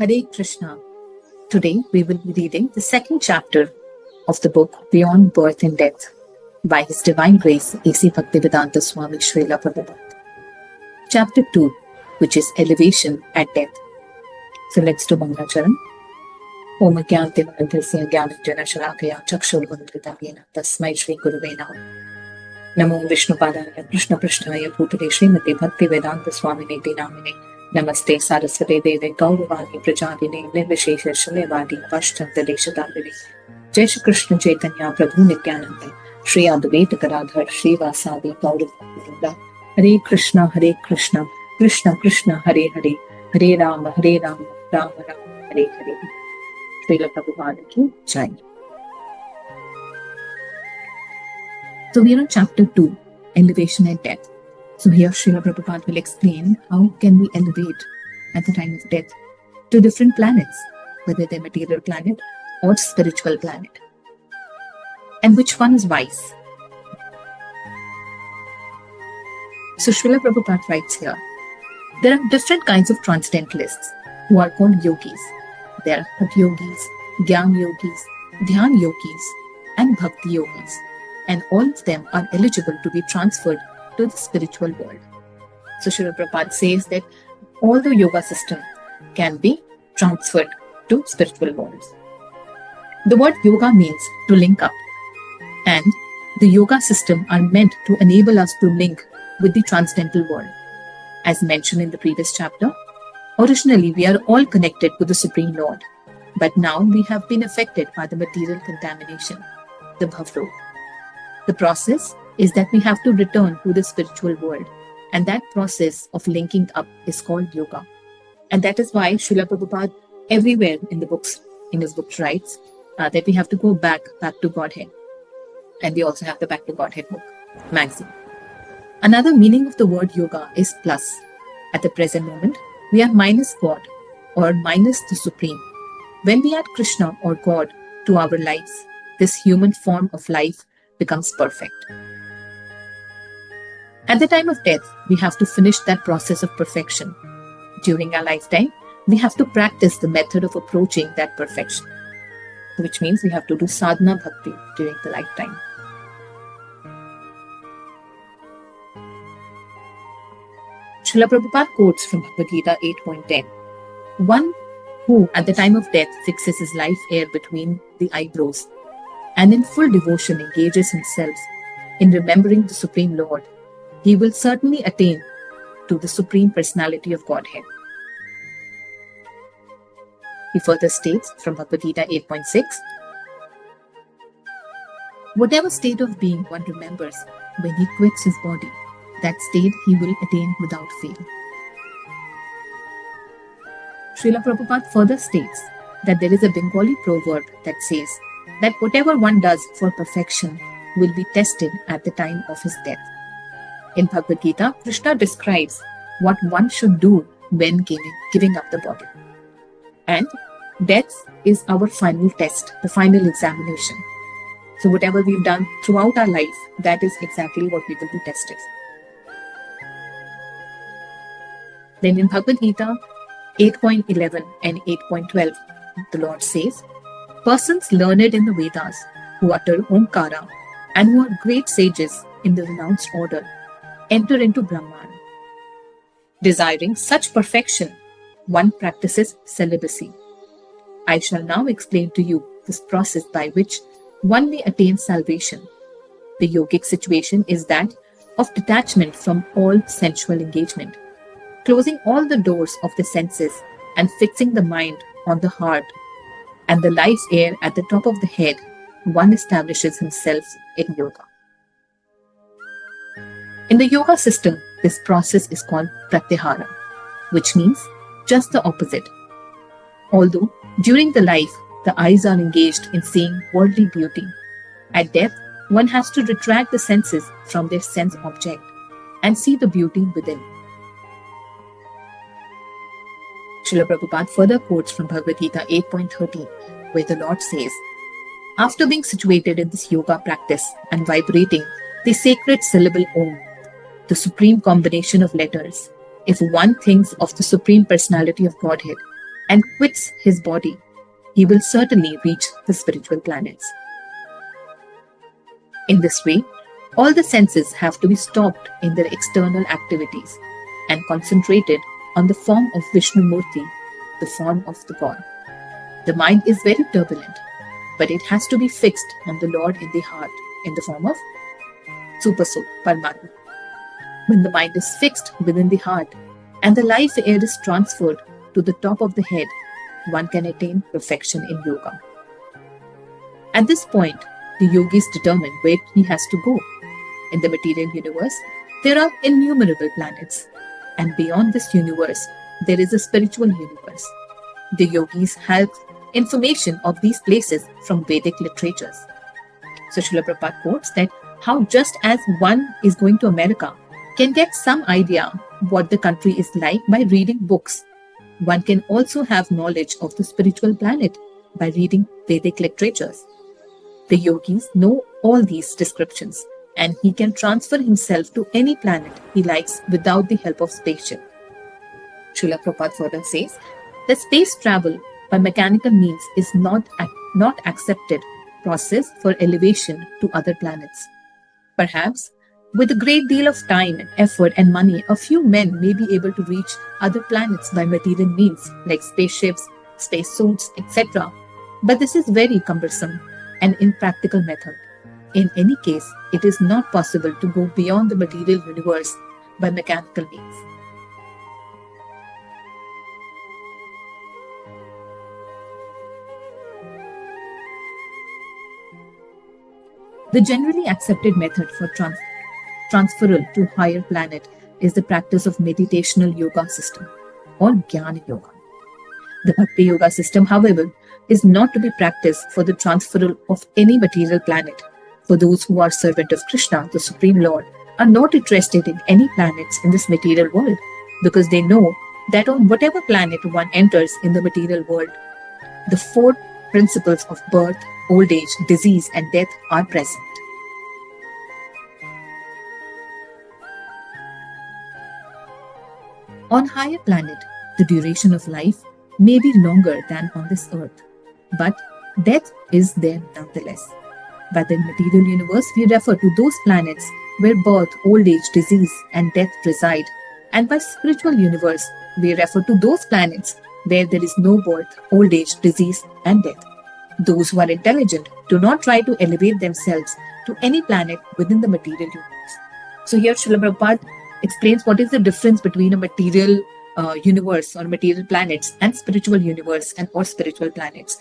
Hare Krishna. Today we will be reading the second chapter of the book Beyond Birth and Death by His Divine Grace A.C. Bhaktivedanta Swami Srila Prabhupada. Chapter 2, which is Elevation at Death. So let's do Mangacharan. Om Gyanti Manandasya Gyananjana Shalakaya Chakshurvandritapena Tasmai Shri Guruve Namah. Namo Vishnu Padaya Krishna Prishnaya Bhutale Srimati Bhaktivedanta Swami Niti Namine. Namaste Saraswati Deve Gauravani Prajadine Nirvishesha Shunyavadi Vashtanta Deshadavini Jai Shri Krishna Chaitanya Prabhu Nityananda Shri Advaita Garadhar Shri Vasadi Gauravani Hare Krishna Krishna Krishna Hare Hare Hare Rama Rama Rama Hare Hare. Srila Prabhupada ki Jai. So we are on chapter 2, Elevation and Death. So here Srila Prabhupada will explain how can we elevate at the time of death to different planets, whether they're material planet or spiritual planet. And which one is wise? So Srila Prabhupada writes here, there are different kinds of transcendentalists who are called yogis. There are Hatha yogis, Gyan yogis, Dhyan yogis, and Bhakti yogis. And all of them are eligible to be transferred to the spiritual world. So Srila Prabhupada says that all the yoga system can be transferred to spiritual worlds. The word yoga means to link up, and the yoga system are meant to enable us to link with the transcendental world. As mentioned in the previous chapter, originally we are all connected to the Supreme Lord, but now we have been affected by the material contamination, the bhav. The process is that we have to return to the spiritual world, and that process of linking up is called yoga. And that is why Srila Prabhupada everywhere in his books writes that we have to go back to Godhead. And we also have the Back to Godhead book, magazine. Another meaning of the word yoga is plus. At the present moment, we are minus God or minus the Supreme. When we add Krishna or God to our lives, this human form of life becomes perfect. At the time of death, we have to finish that process of perfection. During our lifetime, we have to practice the method of approaching that perfection, which means we have to do sadhana bhakti during the lifetime. Srila Prabhupada quotes from Bhagavad Gita 8.10. One who at the time of death fixes his life air between the eyebrows and in full devotion engages himself in remembering the Supreme Lord, he will certainly attain to the Supreme Personality of Godhead. He further states from Bhagavad Gita 8.6, whatever state of being one remembers when he quits his body, that state he will attain without fail. Srila Prabhupada further states that there is a Bengali proverb that says that whatever one does for perfection will be tested at the time of his death. In Bhagavad Gita, Krishna describes what one should do when giving up the body. And death is our final test, the final examination. So whatever we've done throughout our life, that is exactly what we will be tested. Then in Bhagavad Gita 8.11 and 8.12, the Lord says, persons learned in the Vedas who utter Omkara and who are great sages in the renounced order enter into Brahman. Desiring such perfection, one practices celibacy. I shall now explain to you this process by which one may attain salvation. The yogic situation is that of detachment from all sensual engagement, closing all the doors of the senses and fixing the mind on the heart and the life air at the top of the head. One establishes himself in yoga. In the yoga system, this process is called pratyahara, which means just the opposite. Although during the life, the eyes are engaged in seeing worldly beauty, at death, one has to retract the senses from their sense object and see the beauty within. Srila Prabhupada further quotes from Bhagavad Gita 8.13, where the Lord says, after being situated in this yoga practice and vibrating the sacred syllable Om, the supreme combination of letters, if one thinks of the Supreme Personality of Godhead, and quits his body, he will certainly reach the spiritual planets. In this way, all the senses have to be stopped in their external activities and concentrated on the form of Vishnu Murti, the form of the God. The mind is very turbulent, but it has to be fixed on the Lord in the heart in the form of Super Soul, Paramatma. When the mind is fixed within the heart and the life air is transferred to the top of the head, one can attain perfection in yoga. At this point, the yogis determine where he has to go. In the material universe, there are innumerable planets, and beyond this universe, there is a spiritual universe. The yogis have information of these places from Vedic literatures. So Srila Prabhupada quotes that how just as one is going to America can get some idea what the country is like by reading books, one can also have knowledge of the spiritual planet by reading Vedic literatures. The yogis know all these descriptions, and he can transfer himself to any planet he likes without the help of spaceship. Srila Prabhupada further says that space travel by mechanical means is not accepted process for elevation to other planets. Perhaps with a great deal of time and effort and money, a few men may be able to reach other planets by material means like spaceships, spacesuits, etc. But this is very cumbersome and impractical method. In any case, it is not possible to go beyond the material universe by mechanical means. The generally accepted method for transferal to higher planet is the practice of meditational yoga system or Jnana Yoga. The Bhakti Yoga system, however, is not to be practiced for the transferal of any material planet. For those who are servant of Krishna, the Supreme Lord, are not interested in any planets in this material world because they know that on whatever planet one enters in the material world, the four principles of birth, old age, disease, and death are present. On higher planet, the duration of life may be longer than on this earth, but death is there nonetheless. By the material universe, we refer to those planets where birth, old age, disease, and death reside, and by spiritual universe, we refer to those planets where there is no birth, old age, disease, and death. Those who are intelligent do not try to elevate themselves to any planet within the material universe. So here Srila Prabhupada explains what is the difference between a material universe or material planets and spiritual universe and or spiritual planets.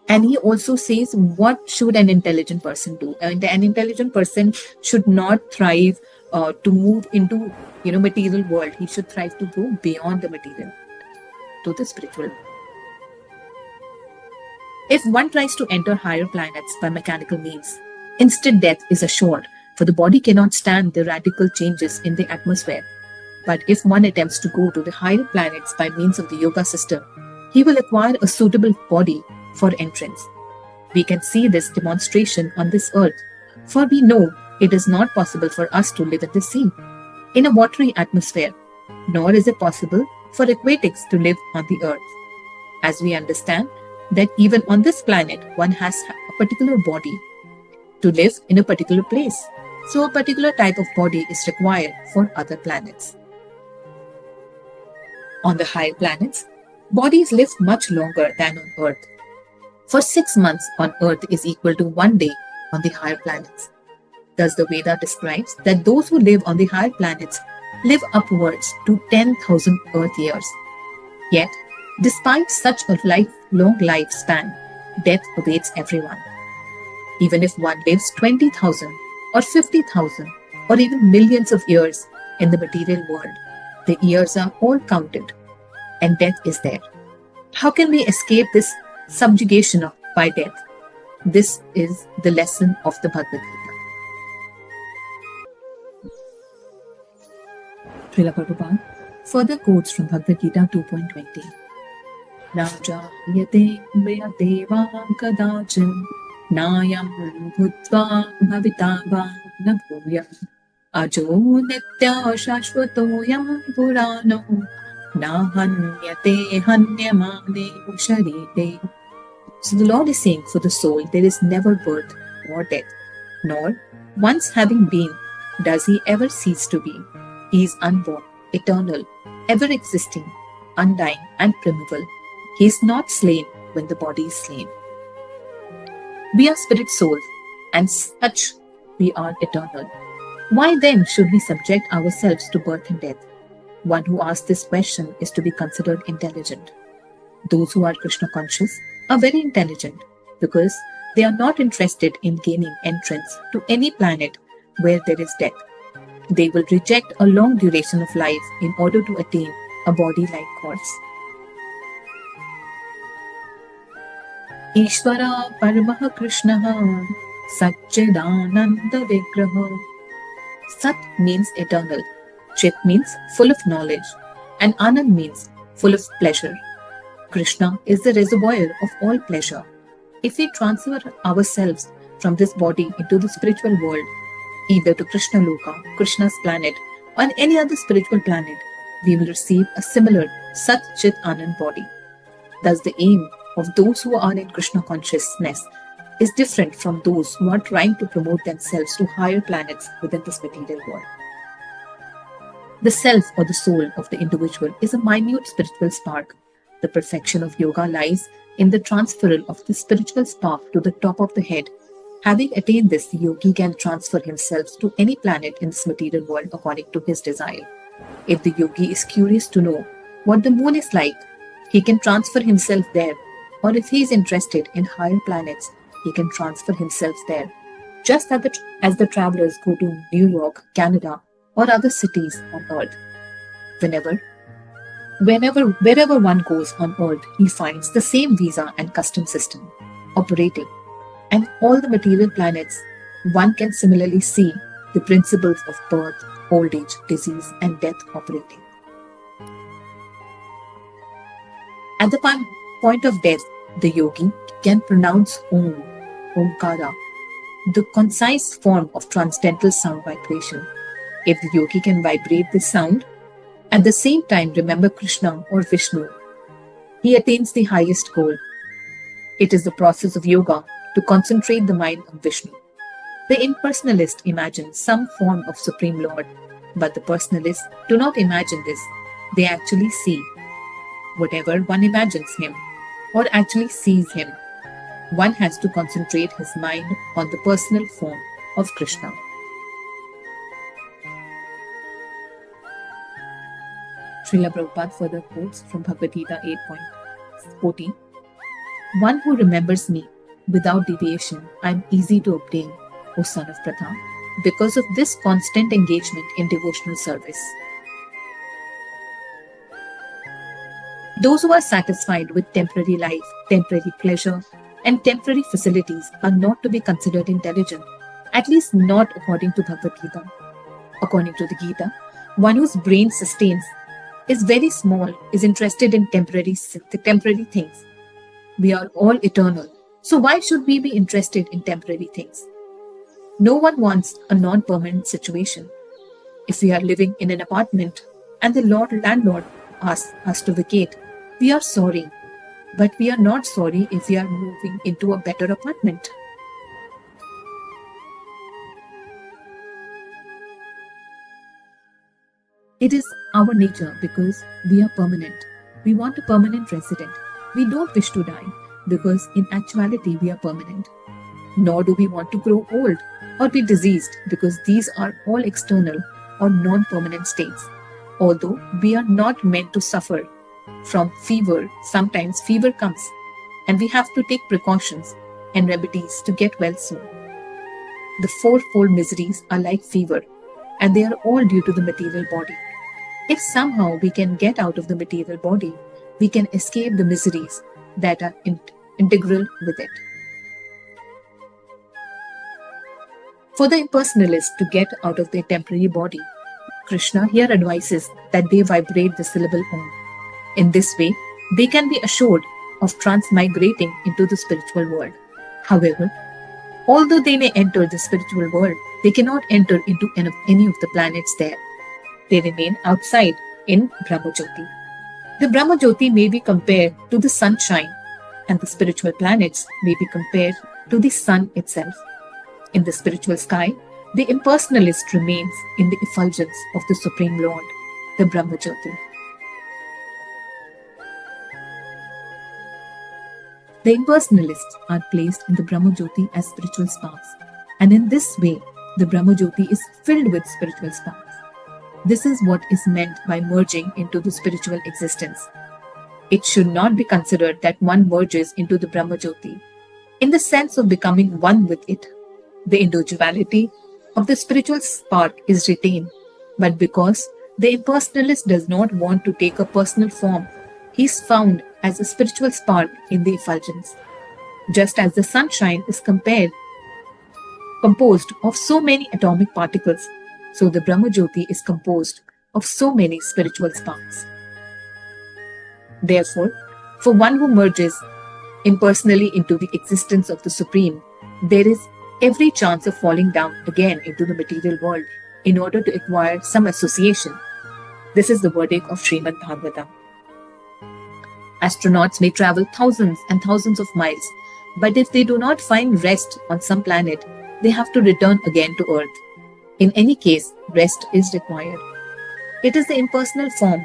And he also says what should an intelligent person do. And an intelligent person should not thrive to move into material world. He should thrive to go beyond the material to the spiritual. If one tries to enter higher planets by mechanical means, instant death is assured, for the body cannot stand the radical changes in the atmosphere. But if one attempts to go to the higher planets by means of the yoga system, he will acquire a suitable body for entrance. We can see this demonstration on this earth, for we know it is not possible for us to live in the sea, in a watery atmosphere, nor is it possible for aquatics to live on the earth. As we understand that even on this planet, one has a particular body to live in a particular place. So a particular type of body is required for other planets. On the higher planets, bodies live much longer than on Earth. For 6 months on Earth is equal to 1 day on the higher planets. Thus the Veda describes that those who live on the higher planets live upwards to 10,000 Earth years. Yet, despite such a long lifespan, death awaits everyone. Even if one lives 20,000 or 50,000 or even millions of years in the material world, the years are all counted and death is there. How can we escape this subjugation by death? This is the lesson of the Bhagavad Gita. Srila Prabhupada further quotes from Bhagavad Gita 2.20. Raja yate mriyateva kadachan nayam bhutva bhavitava nabhuyam ajo nitya shashvatoyam purano Na hanyate hanyamane sharite. So the Lord is saying for the soul, there is never birth or death, nor once having been, does he ever cease to be. He is unborn, eternal, ever existing, undying, and primeval. He is not slain when the body is slain. We are spirit souls, and such we are eternal. Why then should we subject ourselves to birth and death? One who asks this question is to be considered intelligent. Those who are Krishna conscious are very intelligent because they are not interested in gaining entrance to any planet where there is death. They will reject a long duration of life in order to attain a body like God's. Ishvara Paramaha Krishnaha Satchidananda Vigraha. Sat means eternal, Chit means full of knowledge, and Anand means full of pleasure. Krishna is the reservoir of all pleasure. If we transfer ourselves from this body into the spiritual world, either to Krishna Loka, Krishna's planet, or any other spiritual planet, we will receive a similar Sat Chit Anand body. Thus, the aim of those who are in Krishna consciousness is different from those who are trying to promote themselves to higher planets within this material world. The self or the soul of the individual is a minute spiritual spark. The perfection of yoga lies in the transferal of the spiritual spark to the top of the head. Having attained this, the yogi can transfer himself to any planet in this material world according to his desire. If the yogi is curious to know what the moon is like, he can transfer himself there. Or if he is interested in higher planets, he can transfer himself there. Just as the travelers go to New York, Canada, or other cities on earth. Wherever one goes on earth, he finds the same visa and custom system operating. And all the material planets, one can similarly see the principles of birth, old age, disease, and death operating. At the point of death, the yogi can pronounce Om, Omkara, the concise form of transcendental sound vibration. If the yogi can vibrate this sound, at the same time remember Krishna or Vishnu, he attains the highest goal. It is the process of yoga to concentrate the mind on Vishnu. The impersonalist imagines some form of Supreme Lord, but the personalists do not imagine this. They actually see whatever one imagines him or actually sees him. One has to concentrate his mind on the personal form of Krishna. Srila Prabhupada further quotes from Bhagavad Gita 8.14. One who remembers me without deviation, I am easy to obtain, O son of Pratha, because of this constant engagement in devotional service. Those who are satisfied with temporary life, temporary pleasure, and temporary facilities are not to be considered intelligent, at least not according to Bhagavad Gita. According to the Gita, one whose brain sustains is very small, is interested in temporary things. We are all eternal. So why should we be interested in temporary things? No one wants a non-permanent situation. If we are living in an apartment and the landlord asks us to vacate, we are sorry. But we are not sorry if we are moving into a better apartment. It is our nature because we are permanent. We want a permanent resident. We don't wish to die because in actuality we are permanent. Nor do we want to grow old or be diseased because these are all external or non-permanent states. Although we are not meant to suffer from fever, sometimes fever comes and we have to take precautions and remedies to get well soon. The fourfold miseries are like fever and they are all due to the material body. If somehow we can get out of the material body, we can escape the miseries that are integral with it. For the impersonalist to get out of their temporary body, Krishna here advises that they vibrate the syllable Om. In this way, they can be assured of transmigrating into the spiritual world. However, although they may enter the spiritual world, they cannot enter into any of the planets there. They remain outside in Brahmajyoti. The Brahma Jyoti may be compared to the sunshine, and the spiritual planets may be compared to the sun itself. In the spiritual sky, the impersonalist remains in the effulgence of the Supreme Lord, the Brahma Jyoti. The impersonalists are placed in the Brahma Jyoti as spiritual sparks, and in this way, the Brahma Jyoti is filled with spiritual sparks. This is what is meant by merging into the spiritual existence. It should not be considered that one merges into the Brahma Jyoti in the sense of becoming one with it. The individuality of the spiritual spark is retained, but because the impersonalist does not want to take a personal form, he is found as a spiritual spark in the effulgence. Just as the sunshine is composed of so many atomic particles, so the Brahma Jyoti is composed of so many spiritual sparks. Therefore, for one who merges impersonally into the existence of the Supreme, there is every chance of falling down again into the material world in order to acquire some association. This is the verdict of Srimad Bhagavatam. Astronauts may travel thousands and thousands of miles, but if they do not find rest on some planet, they have to return again to Earth. In any case, rest is required. It is the impersonal form.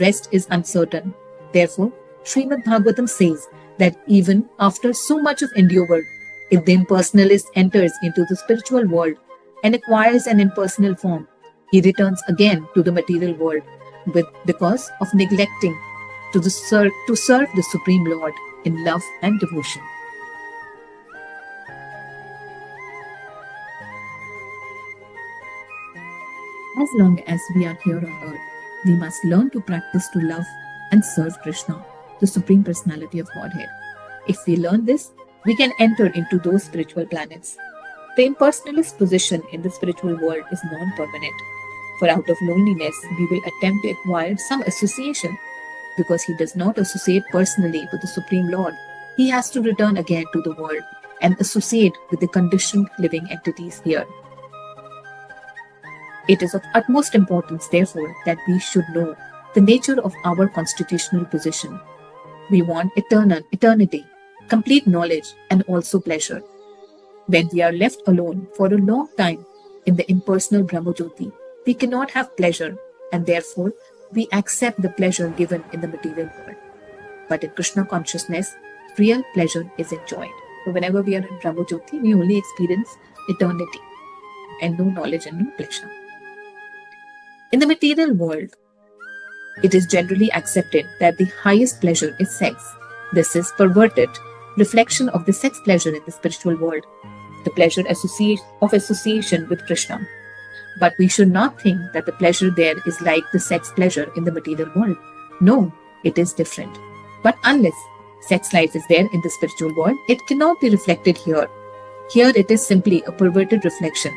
Rest is uncertain. Therefore, Srimad Bhagavatam says that even after so much of endeavor, if the impersonalist enters into the spiritual world and acquires an impersonal form, he returns again to the material world because of neglecting to serve the Supreme Lord in love and devotion. As long as we are here on earth, we must learn to practice to love and serve Krishna, the Supreme Personality of Godhead. If we learn this, we can enter into those spiritual planets. The impersonalist position in the spiritual world is non-permanent, for out of loneliness we will attempt to acquire some association. Because he does not associate personally with the Supreme Lord, he has to return again to the world and associate with the conditioned living entities here. It is of utmost importance, therefore, that we should know the nature of our constitutional position. We want eternity, complete knowledge, and also pleasure. When we are left alone for a long time in the impersonal Brahma Jyoti, we cannot have pleasure, and therefore we accept the pleasure given in the material world. But in Krishna consciousness, real pleasure is enjoyed. So whenever we are in Brahma Jyoti, we only experience eternity and no knowledge and no pleasure. In the material world, it is generally accepted that the highest pleasure is sex. This is perverted reflection of the sex pleasure in the spiritual world, the pleasure of association with Krishna. But we should not think that the pleasure there is like the sex pleasure in the material world. No, it is different. But unless sex life is there in the spiritual world, it cannot be reflected here. Here it is simply a perverted reflection,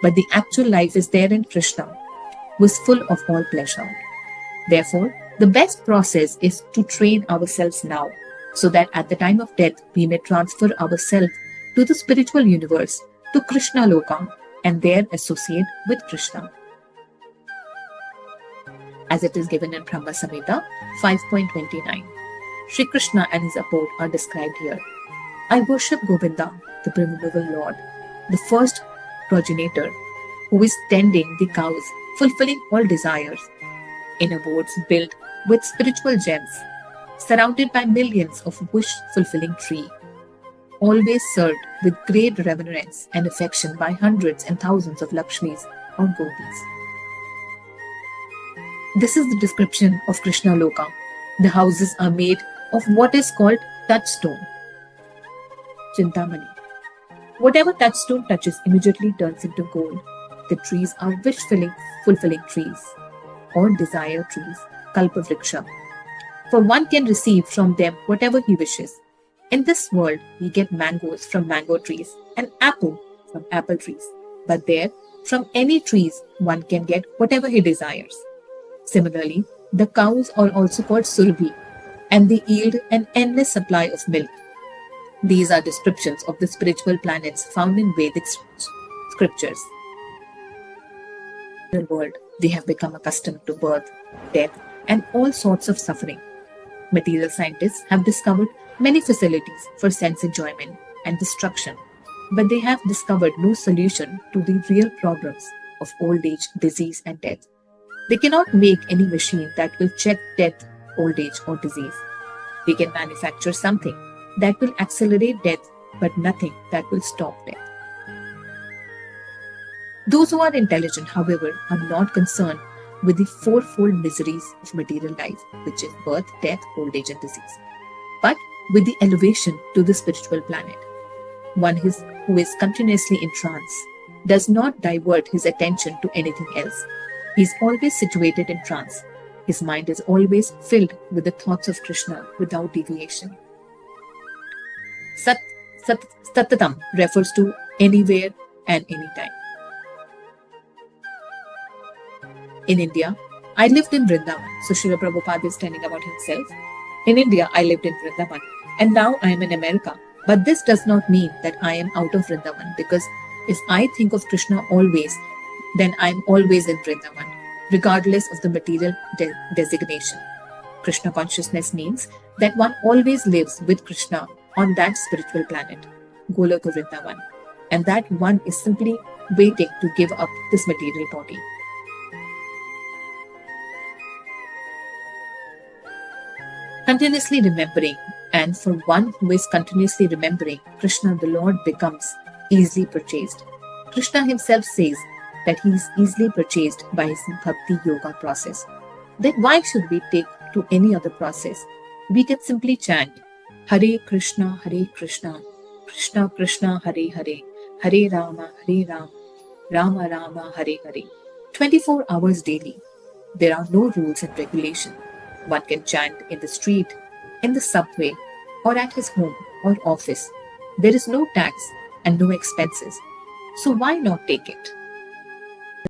but the actual life is there in Krishna, who is full of all pleasure. Therefore, the best process is to train ourselves now, so that at the time of death we may transfer ourselves to the spiritual universe, to Krishna Loka, and there associate with Krishna. As it is given in Brahma Samhita 5.29, Sri Krishna and his abode are described here. I worship Govinda, the primeval Lord, the first progenitor, who is tending the cows, fulfilling all desires, in abodes built with spiritual gems, surrounded by millions of wish-fulfilling trees, always served with great reverence and affection by hundreds and thousands of Lakshmis or Gopis. This is the description of Krishna Loka. The houses are made of what is called touchstone, Chintamani. Whatever touchstone touches immediately turns into gold. The trees are wish-fulfilling trees or desire trees, Kalpavriksha. For one can receive from them whatever he wishes. In this world, we get mangoes from mango trees and apple from apple trees. But there, from any trees, one can get whatever he desires. Similarly, the cows are also called surabhi, and they yield an endless supply of milk. These are descriptions of the spiritual planets found in Vedic scriptures. In the world, they have become accustomed to birth, death, and all sorts of suffering. Material scientists have discovered many facilities for sense enjoyment and destruction, but they have discovered no solution to the real problems of old age, disease, and death. They cannot make any machine that will check death, old age, or disease. They can manufacture something that will accelerate death, but nothing that will stop death. Those who are intelligent, however, are not concerned with the fourfold miseries of material life, which is birth, death, old age, and disease, but with the elevation to the spiritual planet. Who is continuously in trance does not divert his attention to anything else. He is always situated in trance. His mind is always filled with the thoughts of Krishna without deviation. Sat, Satatam refers to anywhere and anytime. In India, I lived in Vrindavan. So Srila Prabhupada is telling about himself. In India, I lived in Vrindavan, and now I am in America. But this does not mean that I am out of Vrindavan, because if I think of Krishna always, then I am always in Vrindavan, regardless of the material designation. Krishna consciousness means that one always lives with Krishna on that spiritual planet, Goloka Vrindavan, and that one is simply waiting to give up this material body. Continuously remembering, and for one who is continuously remembering Krishna, the Lord becomes easily purchased. Krishna himself says that he is easily purchased by his bhakti yoga process. Then why should we take to any other process? We can simply chant Hare Krishna, Krishna Krishna, Hare Hare, Hare Rama, Rama Rama, Hare Hare, 24 hours daily. There are no rules and regulations. One can chant in the street, in the subway, or at his home or office. There is no tax and no expenses. So why not take it?